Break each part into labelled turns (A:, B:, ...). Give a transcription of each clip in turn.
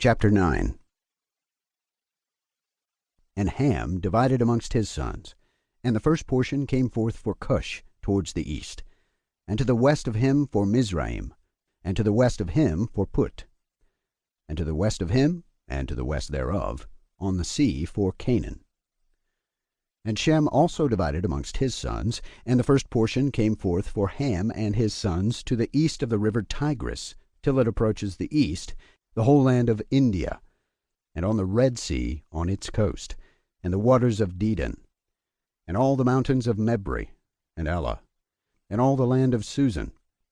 A: Chapter 9. And Ham divided amongst his sons, and the first portion came forth for Cush towards the east, and to the west of him for Mizraim, and to the west of him for Put, and to the west of him, and to the west thereof, on the sea for Canaan. And Shem also divided amongst his sons, and the first portion came forth for Ham and his sons to the east of the river Tigris, till it approaches the east, the whole land of India, and on the Red Sea on its coast, and the waters of Dedan, and all the mountains of Mebri, and Elah, and all the land of Susan,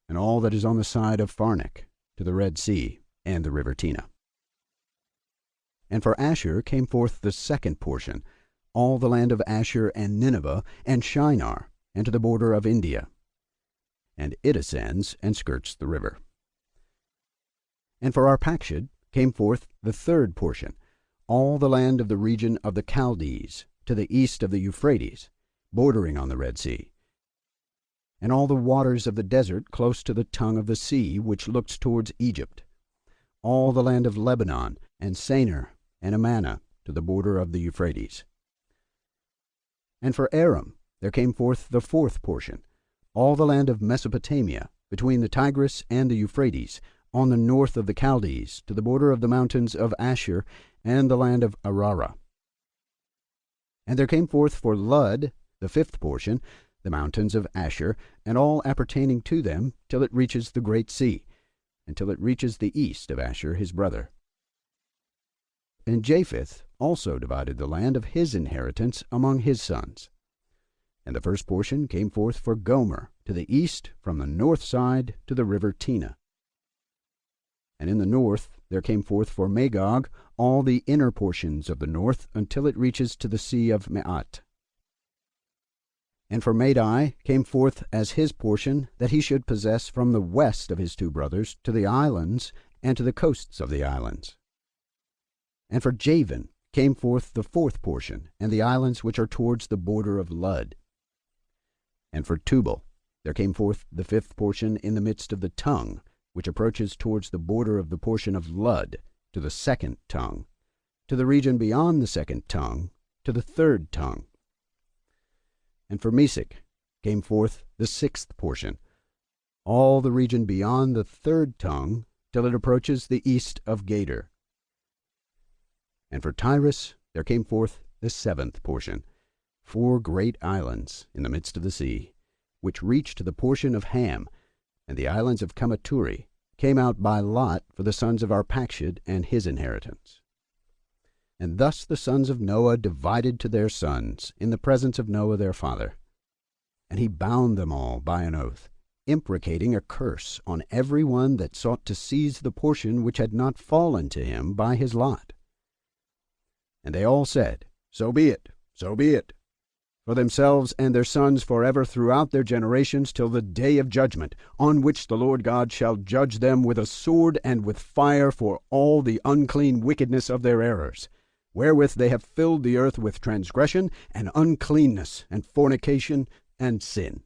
A: and all that is on the side of Pharnech, to the Red Sea, and the river Tena. And for Asher came forth the second portion, all the land of Asher and Nineveh, and Shinar, and to the border of India. And it ascends and skirts the river. And for Arpachshad came forth the third portion, all the land of the region of the Chaldees, to the east of the Euphrates, bordering on the Red Sea, and all the waters of the desert close to the tongue of the sea, which looks towards Egypt, all the land of Lebanon, and Senir, and Amana, to the border of the Euphrates. And for Aram there came forth the fourth portion, all the land of Mesopotamia, between the Tigris and the Euphrates, on the north of the Chaldees, to the border of the mountains of Asher, and the land of Ararah. And there came forth for Lud the fifth portion, the mountains of Asher, and all appertaining to them, till it reaches the great sea, until it reaches the east of Asher his brother. And Japheth also divided the land of his inheritance among his sons. And the first portion came forth for Gomer, to the east, from the north side to the river Tena. And in the north there came forth for Magog all the inner portions of the north, until it reaches to the sea of Meat. And for Madai came forth as his portion, that he should possess from the west of his two brothers to the islands, and to the coasts of the islands. And for Javan came forth the fourth portion, and the islands which are towards the border of Lud. And for Tubal there came forth the fifth portion in the midst of the tongue, which approaches towards the border of the portion of Lud, to the second tongue, to the region beyond the second tongue, to the third tongue. And for Mesech came forth the sixth portion, all the region beyond the third tongue, till it approaches the east of Gader. And for Tyrus there came forth the seventh portion, 4 great islands in the midst of the sea, which reached the portion of Ham, and the islands of Kamaturi came out by lot for the sons of Arpachshad and his inheritance. And thus the sons of Noah divided to their sons in the presence of Noah their father. And he bound them all by an oath, imprecating a curse on every one that sought to seize the portion which had not fallen to him by his lot. And they all said, So be it, so be it, for themselves and their sons forever throughout their generations, till the day of judgment, on which the Lord God shall judge them with a sword and with fire for all the unclean wickedness of their errors, wherewith they have filled the earth with transgression and uncleanness and fornication and sin.